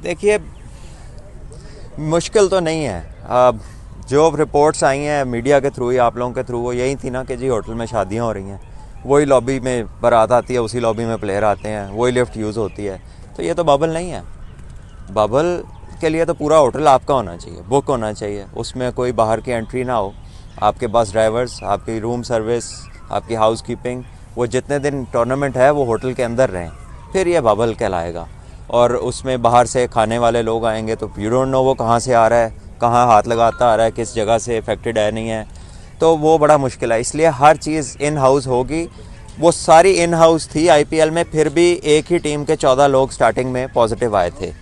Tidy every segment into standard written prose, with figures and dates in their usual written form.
देखिए, मुश्किल तो नहीं है। अब जो रिपोर्ट्स आई हैं मीडिया के थ्रू या आप लोगों के थ्रू, वो यही थी ना कि जी होटल में शादियां हो रही हैं, वही लॉबी में बारात आती है, उसी लॉबी में प्लेयर आते हैं, वही लिफ्ट यूज़ होती है। तो ये तो बबल नहीं है। बबल के लिए तो पूरा होटल आपका होना चाहिए, बुक होना चाहिए, उसमें कोई बाहर की एंट्री ना हो। आपके बस ड्राइवर्स, आपकी रूम सर्विस, आपकी हाउस कीपिंग, वो जितने दिन टूर्नामेंट है वो होटल के अंदर रहें, फिर ये बबल कहलाएगा। और उसमें बाहर से खाने वाले लोग आएंगे तो यू डोंट नो वो कहाँ से आ रहा है, कहाँ हाथ लगाता आ रहा है, किस जगह से इफेक्टेड है नहीं है, तो वो बड़ा मुश्किल है। इसलिए हर चीज़ इन हाउस होगी। वो सारी इन हाउस थी आईपीएल में, फिर भी एक ही टीम के 14 लोग स्टार्टिंग में पॉजिटिव आए थे।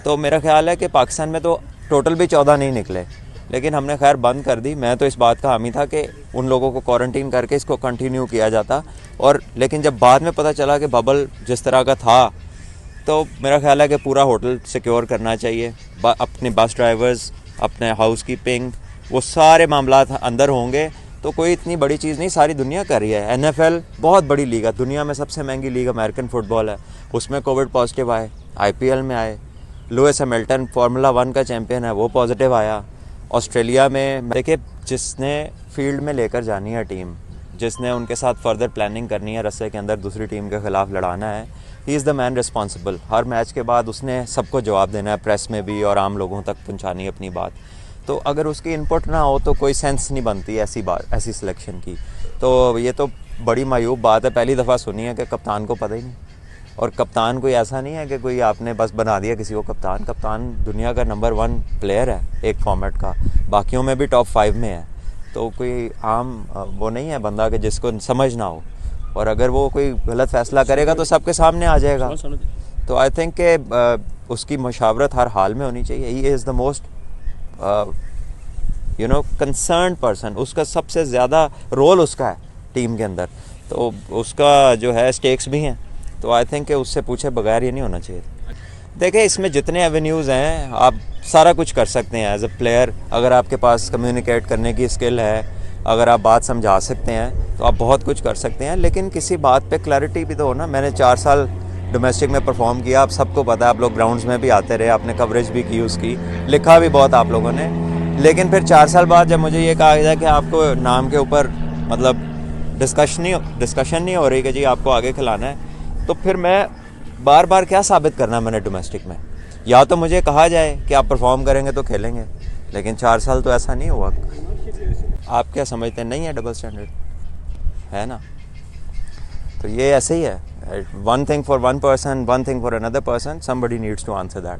तो मेरा ख्याल है कि पाकिस्तान में तो टोटल भी 14 नहीं निकले, लेकिन हमने खैर बंद कर दी। मैं तो इस बात का हामी था कि उन लोगों को क्वारंटीन करके इसको कंटिन्यू किया जाता। और लेकिन जब बाद में पता चला कि बबल जिस तरह का था, तो मेरा ख्याल है कि पूरा होटल सिक्योर करना चाहिए। अपने बस ड्राइवर्स, अपने हाउस कीपिंग, वो सारे मामलात अंदर होंगे तो कोई इतनी बड़ी चीज़ नहीं, सारी दुनिया कर रही है। एनएफएल बहुत बड़ी लीग है, दुनिया में सबसे महंगी लीग अमेरिकन फ़ुटबॉल है, उसमें कोविड पॉजिटिव आए। आईपीएल में आए। लुइस हैमिल्टन फार्मूला 1 का चैम्पियन है, वो पॉजिटिव आया। ऑस्ट्रेलिया में देखिए, जिसने फील्ड में लेकर जानी है टीम, जिसने उनके साथ फर्दर प्लानिंग करनी है, रस्से के अंदर दूसरी टीम के ख़िलाफ़ लड़ाना है, he is the man responsible. Her match के बाद उसने सबको जवाब देना है, प्रेस में भी, और आम लोगों तक पहुंचानी है अपनी बात। तो अगर उसकी इनपुट ना हो तो कोई सेंस नहीं बनती ऐसी सिलेक्शन की। तो ये तो बड़ी मायूब बात है, पहली दफ़ा सुनी है कि कप्तान को पता ही नहीं। और कप्तान कोई ऐसा नहीं है कि कोई आपने बस बना दिया किसी को कप्तान। कप्तान दुनिया का नंबर 1 प्लेयर है एक फॉर्मेट का, बाकियों में भी टॉप 5 में है। तो कोई आम वो नहीं है बंदा कि जिसको समझ ना हो, और अगर वो कोई गलत फैसला करेगा तो सबके सामने आ जाएगा। तो आई थिंक कि उसकी मशावरत हर हाल में होनी चाहिए। He is the most concern person. उसका सबसे ज़्यादा रोल उसका है टीम के अंदर, तो उसका जो है स्टेक्स भी हैं। तो आई थिंक कि उससे पूछे बगैर ये नहीं होना चाहिए। देखिए, इसमें जितने एवेन्यूज़ हैं, आप सारा कुछ कर सकते हैं एज ए प्लेयर। अगर आपके पास कम्युनिकेट करने की स्किल है, अगर आप बात समझा सकते हैं, तो आप बहुत कुछ कर सकते हैं। लेकिन किसी बात पे क्लैरिटी भी तो हो ना। मैंने 4 साल डोमेस्टिक में परफॉर्म किया, आप सबको पता है, आप लोग ग्राउंड्स में भी आते रहे, आपने कवरेज भी की उसकी, लिखा भी बहुत आप लोगों ने। लेकिन फिर 4 साल बाद जब मुझे ये कहा गया कि आपको नाम के ऊपर मतलब डिस्कशन नहीं हो रही कि जी आपको आगे खिलाना है, तो फिर मैं बार बार क्या साबित करना है मैंने डोमेस्टिक में। या तो मुझे कहा जाए कि आप परफॉर्म करेंगे तो खेलेंगे, लेकिन 4 साल तो ऐसा नहीं हुआ। आप क्या समझते हैं, नहीं है डबल स्टैंडर्ड, है ना? तो ये ऐसे ही है, one thing for one person, one thing for another person, somebody needs to answer that.